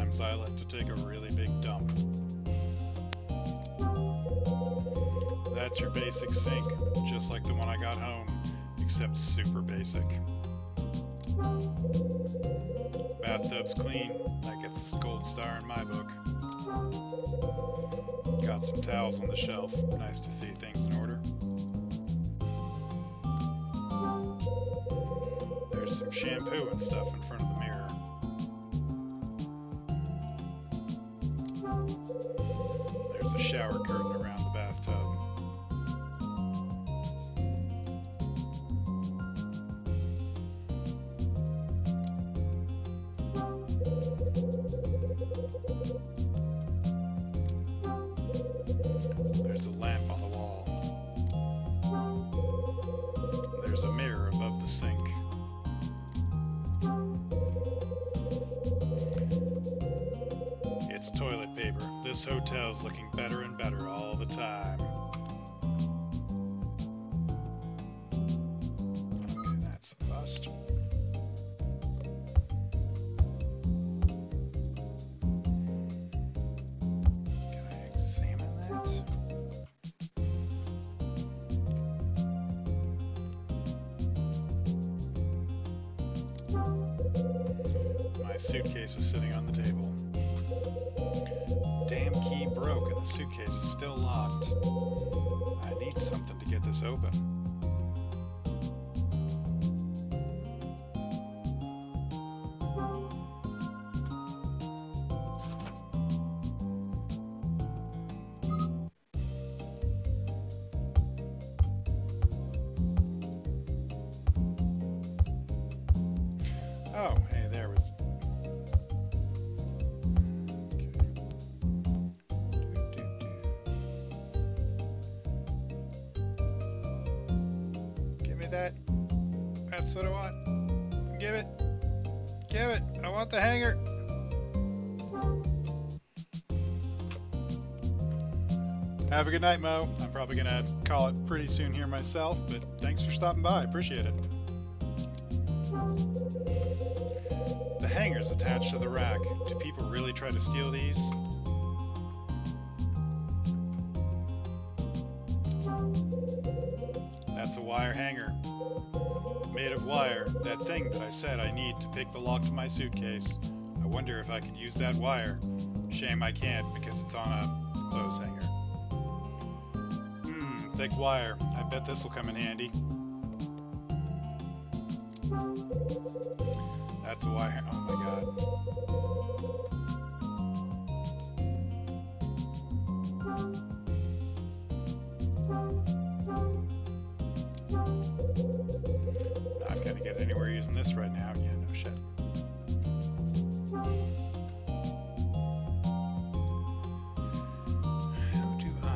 sometimes I like to take a really big dump. That's your basic sink, just like the one I got home, except super basic. Bathtub's clean, that gets a gold star in my book. Got some towels on the shelf, nice to see things in order. There's some shampoo and stuff in front of the mirror. There's a shower curtain around the bathtub. There's a lamp on the wall. There's a mirror above the sink. It's toilet paper. This hotel's looking better and better all the time. Okay, that's a bust. Can I examine that? My suitcase is sitting on the table. Damn key broke and the suitcase is still locked. I need something to get this open. Oh, hey, there we go. Give me that. That's what I want. Give it. Give it. I want the hanger. Have a good night, Mo. I'm probably going to call it pretty soon here myself, but thanks for stopping by. I appreciate it. The hanger's attached to the rack. Do people really try to steal these? That's a wire hanger. Made of wire, that thing that I said I need to pick the lock to my suitcase. I wonder if I could use that wire. Shame I can't because it's on a clothes hanger. Thick wire. I bet this will come in handy. That's a wire. Oh my god. Not gonna get anywhere using this right now. Yeah, no shit. How do I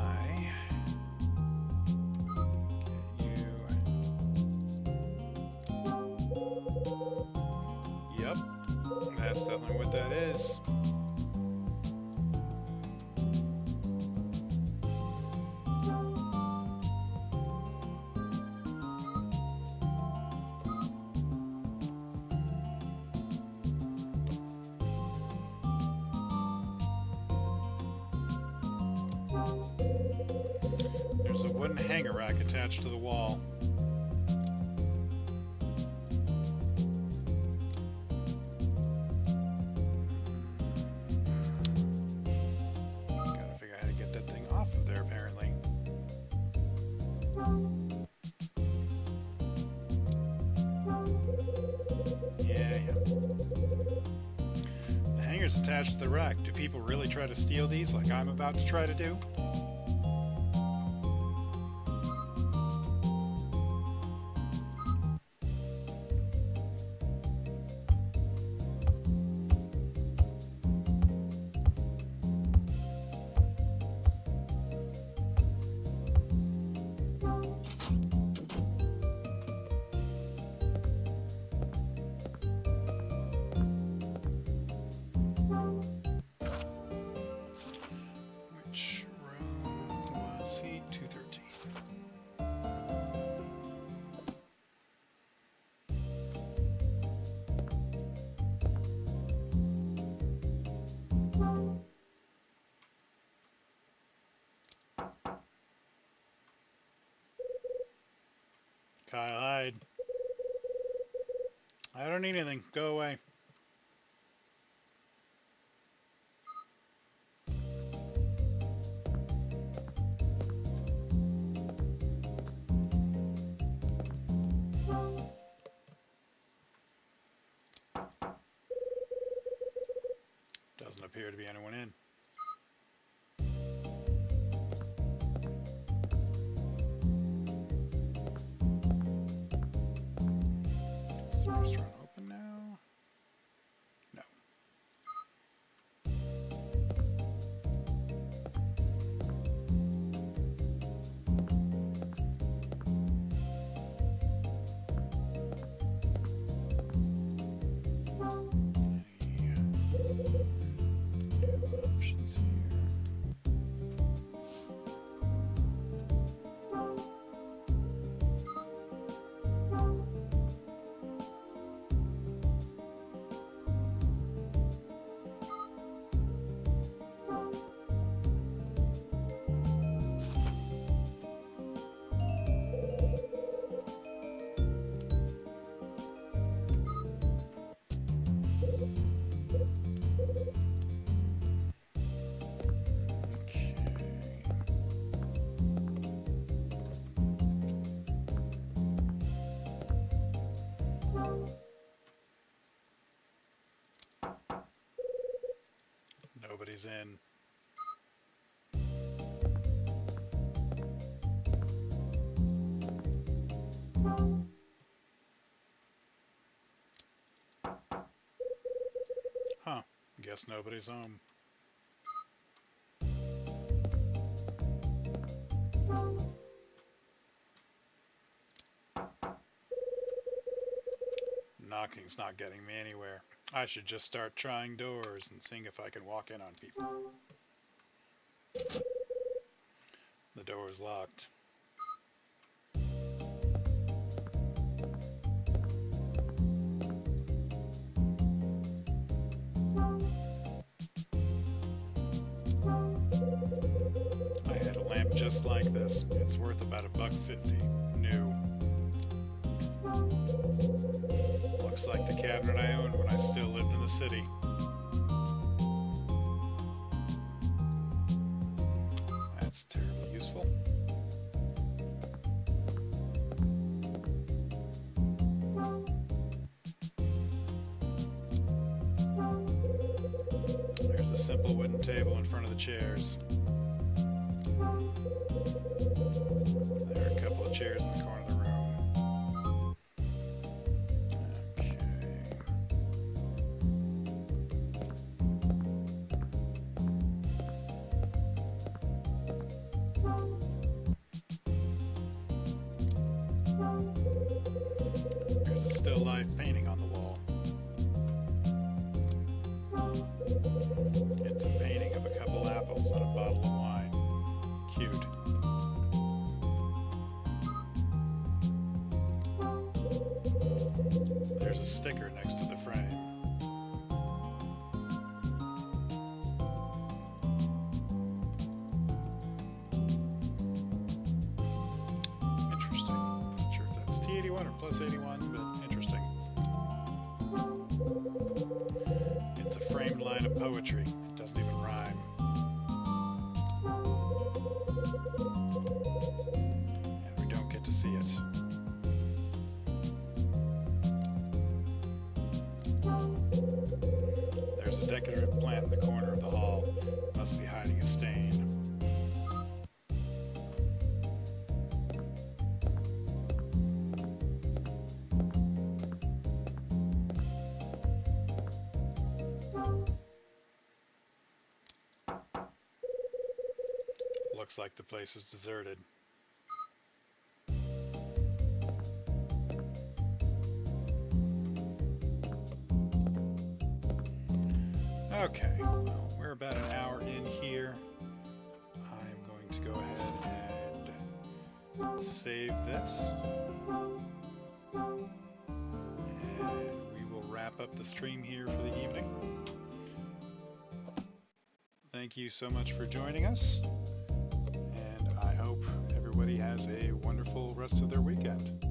get you? Yep, that's definitely what that is. There's a wooden hanger rack attached to the wall. Gotta figure out how to get that thing off of there, apparently. Yeah. The hanger's attached to the rack. Do people really try to steal these like I'm about to try to do? Which room? Kyle, hide. I don't need anything. Go away. Doesn't appear to be anyone in. Is the restaurant open now? No. New options here. Okay. Nobody's in. Huh. Guess nobody's home. Knocking's not getting me anywhere. I should just start trying doors and seeing if I can walk in on people. The door is locked. I had a lamp just like this. It's worth about $1.50. New. Looks like the cabinet I owned when I still lived in the city. That's terribly useful. There's a simple wooden table in front of the chairs. There are a couple of chairs in the corner of the room. Okay. There's a still life painting on the wall. It's a painting of a couple apples and a bottle of wine. Cute. There's a sticker next to the frame. Interesting. Not sure if that's T81 or plus 81, but interesting. It's a framed line of poetry. It doesn't even rhyme. And we don't get to see it. There's a decorative plant in the corner of the hall. Must be hiding a stain. Looks like the place is deserted. Okay, well, we're about an hour in here. I am going to go ahead and save this. And we will wrap up the stream here for the evening. Thank you so much for joining us. And I hope everybody has a wonderful rest of their weekend.